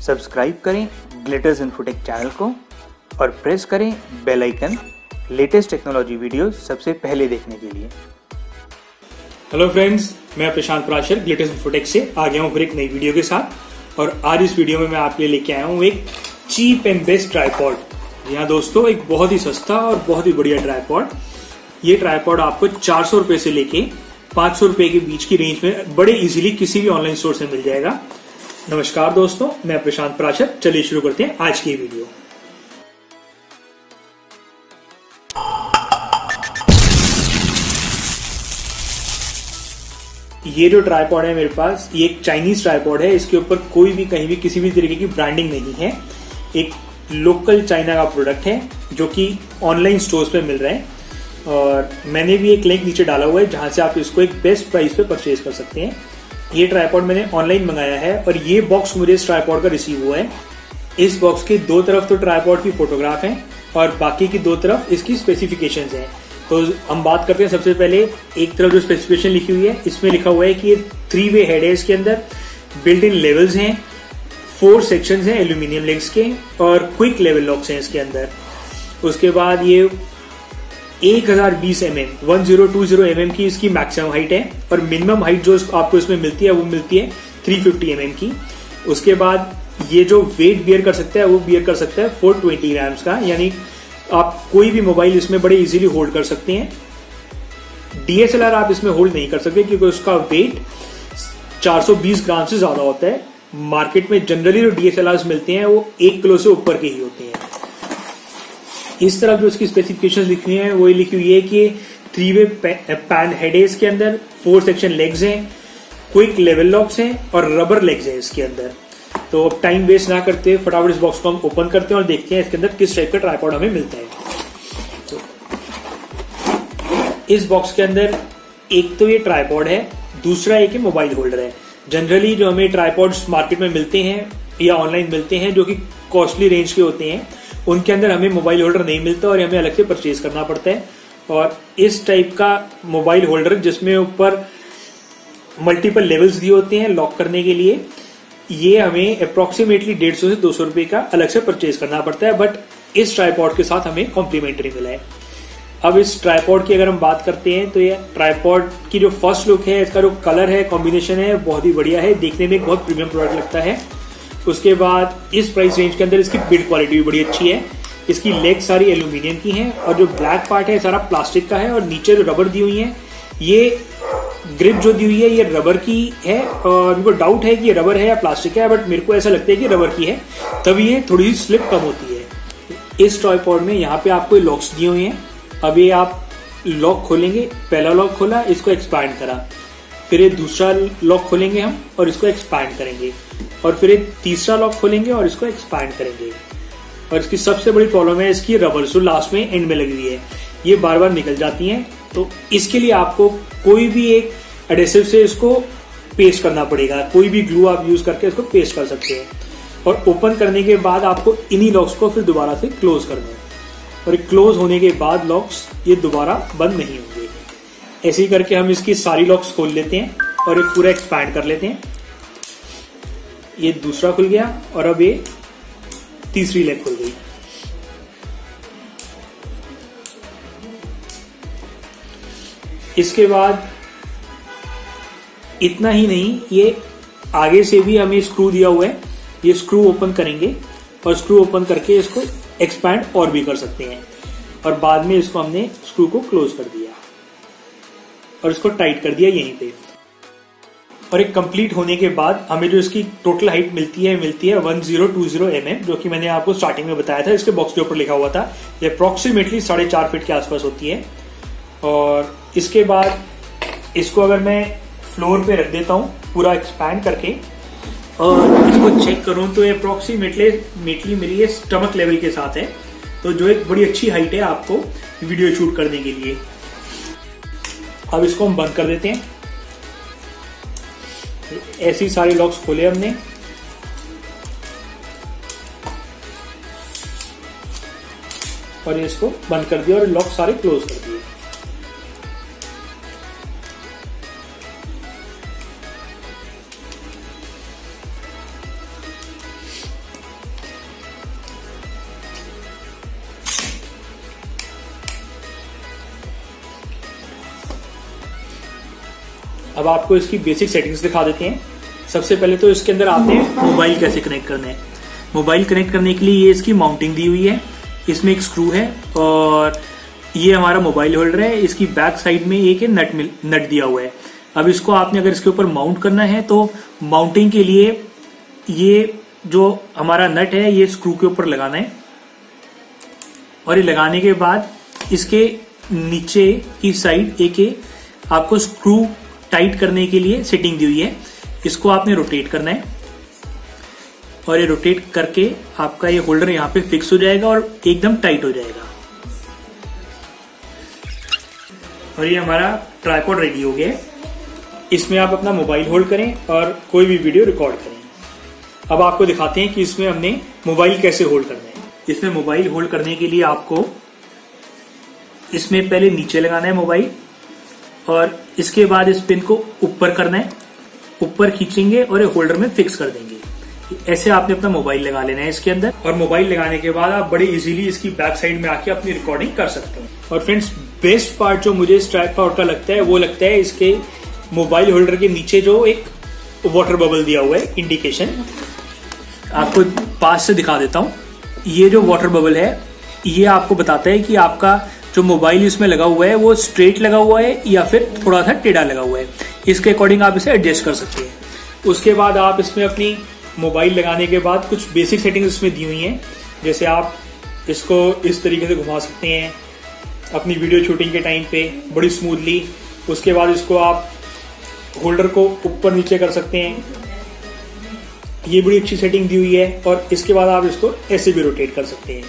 Subscribe करें glitters infotech channel को और प्रेस करें bell icon latest technology video सबसे पहले देखने के लिए। हेलो फ्रेंड्स, मैं प्रशांत प्राशर ग्लिटर्स इन्फोटेक से आ गया हूँ फिर एक नई वीडियो के साथ। और आज इस वीडियो में मैं आपके लिए लेके आया हूँ एक चीप एंड बेस्ट ट्राइपॉड। यहाँ दोस्तों एक बहुत ही सस्ता और बहुत ही बढ़िया ट्राइपॉड। ये ट्राइपॉड आपको 400 रुपए से लेके 500 रुपए के बीच की रेंज में बड़े इजीली किसी भी ऑनलाइन स्टोर से मिल जाएगा। नमस्कार दोस्तों, मैं प्रशांत प्राशर। चलिए शुरू करते हैं आज की वीडियो। ये जो ट्राइपॉड है मेरे पास, ये एक चाइनीज ट्राइपॉड है। इसके ऊपर कोई भी कहीं भी किसी भी तरीके की ब्रांडिंग नहीं है। एक लोकल चाइना का प्रोडक्ट है जो कि ऑनलाइन स्टोर्स पे मिल रहा है। और मैंने भी एक लिंक नीचे डाला हुआ है जहां से आप इसको एक बेस्ट प्राइस पे परचेज कर सकते हैं। ये ट्राइपॉड मैंने ऑनलाइन मंगाया है और ये बॉक्स मुझे इस ट्राइपॉड का रिसीव हुआ है। इस बॉक्स के दो तरफ तो ट्राइपॉड की फोटोग्राफ है और बाकी की दो तरफ इसकी स्पेसिफिकेशंस हैं। तो हम बात करते हैं सबसे पहले एक तरफ जो स्पेसिफिकेशन लिखी हुई है, इसमें लिखा हुआ है कि ये 3-वे हेड है। इसके अंदर बिल्ट इन लेवल्स हैं, 4 सेक्शंस हैं एल्यूमिनियम लेग्स के और क्विक लेवल लॉक्स हैं इसके अंदर। उसके बाद ये 1020 mm 1020 mm की इसकी मैक्सिमम हाइट है और मिनिमम हाइट जो आपको इसमें मिलती है वो मिलती है 350 mm की। उसके बाद ये जो वेट बियर कर सकता है वो बियर कर सकता है 420 ग्राम्स का, यानी आप कोई भी मोबाइल इसमें बड़े इजीली होल्ड कर सकते हैं। DSLR आप इसमें होल्ड नहीं कर सकते क्योंकि उसका वेट 420 ग्राम से ज्यादा होता है। मार्केट में जनरली जो DSLRs मिलते हैं वो 1 किलो से ऊपर के ही होते हैं। इस तरफ जो इसकी स्पेसिफिकेशंस लिखी हुई है वो लिखी हुई है कि 3-वे पैन हेड है इसके अंदर, 4 सेक्शन लेग्स हैं, क्विक लेवल लॉक्स हैं और रबर लेग्स हैं इसके अंदर। तो अब टाइम वेस्ट ना करते फटाफट इस बॉक्स को हम ओपन करते हैं और देखते हैं इसके अंदर किस टाइप का ट्राइपॉड हमें मिलता है। तो इस बॉक्स के अंदर एक तो ये ट्राइपॉड है, दूसरा एक मोबाइल होल्डर है। जनरली जो हमें ट्राइपॉड्स मार्केट में मिलते हैं या ऑनलाइन मिलते हैं जो कि कॉस्टली रेंज के होते हैं, उनके अंदर हमें मोबाइल होल्डर नहीं मिलता और हमें अलग से परचेज करना पड़ता है। और इस टाइप का मोबाइल होल्डर जिसमें ऊपर मल्टीपल लेवल्स दिए होते हैं लॉक करने के लिए, ये हमें अप्रोक्सीमेटली 150 से 200 रुपए का अलग से परचेज करना पड़ता है। बट इस ट्राइपॉड के साथ हमें कॉम्प्लीमेंट्री मिला है। अब इस ट्राइपॉड की अगर हम बात करते हैं तो ये ट्राइपॉड की जो फर्स्ट लुक है, इसका जो कलर है, कॉम्बिनेशन है, बहुत ही बढ़िया है। देखने में एक बहुत प्रीमियम प्रोडक्ट लगता है। उसके बाद इस प्राइस रेंज के अंदर इसकी बिल्ड क्वालिटी भी बड़ी अच्छी है। इसकी लेग सारी एल्यूमिनियम की हैं और जो ब्लैक पार्ट है सारा प्लास्टिक का है और नीचे जो रबर दी हुई है, ये ग्रिप जो दी हुई है ये रबर की है। और मेरे को डाउट है कि ये रबर है या प्लास्टिक है, बट मेरे को ऐसा लगता है कि रबर की है, तभी ये थोड़ी सी स्लिप कम होती है। इस ट्राइपॉड में यहाँ पे आपको लॉक्स दिए हुए हैं। अब ये आप लॉक खोलेंगे, पहला लॉक खोला, इसको एक्सपैंड करा, फिर ये दूसरा लॉक खोलेंगे हम और इसको एक्सपैंड करेंगे, और फिर एक तीसरा लॉक खोलेंगे और इसको एक्सपैंड करेंगे। और इसकी सबसे बड़ी प्रॉब्लम है इसकी रबर, जो लास्ट में एंड में लगी हुई है, ये बार बार निकल जाती हैं। तो इसके लिए आपको कोई भी एक एडेसिव से इसको पेस्ट करना पड़ेगा। कोई भी ग्लू आप यूज करके इसको पेस्ट कर सकते हैं। और ओपन करने के बाद आपको इन्हीं लॉक्स को फिर दोबारा से क्लोज करना है और क्लोज होने के बाद लॉक्स ये दोबारा बंद नहीं होंगे। ऐसे ही करके हम इसकी सारी लॉक्स खोल लेते हैं और एक पूरा एक्सपैंड कर लेते हैं। ये दूसरा खुल गया और अब ये तीसरी लेग खुल गई। इसके बाद इतना ही नहीं, ये आगे से भी हमें स्क्रू दिया हुआ है। ये स्क्रू ओपन करेंगे और स्क्रू ओपन करके इसको एक्सपैंड और भी कर सकते हैं। और बाद में इसको हमने स्क्रू को क्लोज कर दिया और इसको टाइट कर दिया यहीं पे। और एक कंप्लीट होने के बाद हमें जो इसकी टोटल हाइट मिलती है 1020 mm, जो कि मैंने आपको स्टार्टिंग में बताया था, इसके बॉक्स के ऊपर लिखा हुआ था। ये अप्रोक्सीमेटली 4.5 फीट के आसपास होती है। और इसके बाद इसको अगर मैं फ्लोर पे रख देता हूँ पूरा एक्सपैंड करके और इसको चेक करूं तो ये अप्रोक्सीमेटली मेरी ये स्टमक लेवल के साथ है, तो जो एक बड़ी अच्छी हाइट है आपको वीडियो शूट करने के लिए। अब इसको हम बंद कर देते हैं। ऐसी सारी लॉक्स खोले हमने और इसको बंद कर दिया और लॉक सारे क्लोज कर दिए। अब आपको इसकी बेसिक सेटिंग्स दिखा देते हैं। सबसे पहले तो इसके अंदर आते हैं मोबाइल कैसे कनेक्ट करना है। मोबाइल कनेक्ट करने के लिए ये इसकी माउंटिंग दी हुई है, इसमें एक स्क्रू है और ये हमारा मोबाइल होल्डर है। इसकी बैक साइड में एक नट दिया हुआ है। अब इसको आपने अगर इसके ऊपर माउंट करना है तो माउंटिंग के लिए ये जो हमारा नट है ये स्क्रू के ऊपर लगाना है और ये लगाने के बाद इसके नीचे की साइड एक आपको स्क्रू टाइट करने के लिए सेटिंग दी हुई है। इसको आपने रोटेट करना है और ये रोटेट करके आपका ये होल्डर यहाँ पे फिक्स हो जाएगा और एकदम टाइट हो जाएगा। और ये हमारा ट्राइपॉड रेडी हो गया है। इसमें आप अपना मोबाइल होल्ड करें और कोई भी वीडियो रिकॉर्ड करें। अब आपको दिखाते हैं कि इसमें हमने मोबाइल कैसे होल्ड करना है। इसमें मोबाइल होल्ड करने के लिए आपको इसमें पहले नीचे लगाना है मोबाइल और इसके बाद इस पिन को ऊपर करना है, ऊपर खींचेंगे और ये होल्डर में फिक्स कर देंगे। ऐसे आपने अपना मोबाइल लगा लेना है इसके अंदर और मोबाइल लगाने के बाद आप बड़े इजीली इसकी बैक साइड में आके अपनी रिकॉर्डिंग कर सकते हैं। और फ्रेंड्स, बेस्ट पार्ट जो मुझे इस ट्राइपॉड का लगता है वो लगता है इसके मोबाइल होल्डर के नीचे जो एक वाटर बबल दिया हुआ है इंडिकेशन। आपको पास से दिखा देता हूं। ये जो वाटर बबल है ये आपको बताता है कि आपका जो मोबाइल इसमें लगा हुआ है वो स्ट्रेट लगा हुआ है या फिर थोड़ा सा टेढ़ा लगा हुआ है। इसके अकॉर्डिंग आप इसे एडजस्ट कर सकते हैं। उसके बाद आप इसमें अपनी मोबाइल लगाने के बाद कुछ बेसिक सेटिंग्स इसमें दी हुई हैं, जैसे आप इसको इस तरीके से घुमा सकते हैं अपनी वीडियो शूटिंग के टाइम पे बड़ी स्मूथली। उसके बाद इसको आप होल्डर को ऊपर नीचे कर सकते हैं, ये बड़ी अच्छी सेटिंग दी हुई है। और इसके बाद आप इसको ऐसे भी रोटेट कर सकते हैं।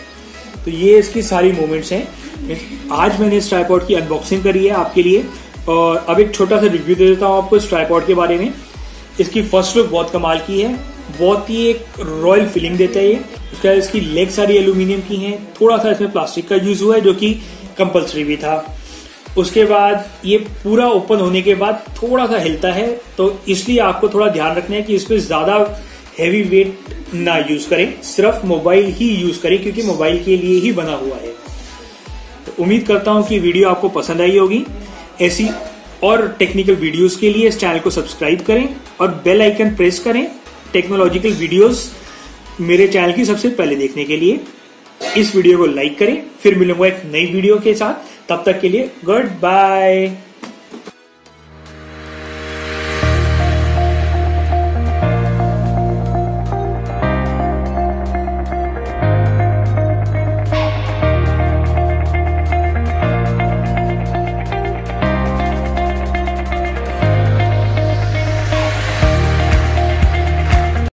तो ये इसकी सारी मूवमेंट्स हैं। आज मैंने इस ट्राइपॉड की अनबॉक्सिंग करी है आपके लिए और अब एक छोटा सा रिव्यू दे देता हूँ आपको इस ट्राइपॉड के बारे में। इसकी फर्स्ट लुक बहुत कमाल की है, बहुत ही एक रॉयल फीलिंग देता है ये। उसके बाद इसकी लेग सारी एल्यूमिनियम की हैं, थोड़ा सा इसमें प्लास्टिक का यूज हुआ है जो कि कंपल्सरी भी था। उसके बाद ये पूरा ओपन होने के बाद थोड़ा सा हिलता है, तो इसलिए आपको थोड़ा ध्यान रखना है कि इसमें ज्यादा हैवी वेट ना यूज करें, सिर्फ मोबाइल ही यूज करें क्योंकि मोबाइल के लिए ही बना हुआ है। तो उम्मीद करता हूं कि वीडियो आपको पसंद आई होगी। ऐसी और टेक्निकल वीडियोस के लिए इस चैनल को सब्सक्राइब करें और बेल आइकन प्रेस करें टेक्नोलॉजिकल वीडियोस मेरे चैनल की सबसे पहले देखने के लिए। इस वीडियो को लाइक करें। फिर मिलूंगा एक नई वीडियो के साथ, तब तक के लिए गुड बाय।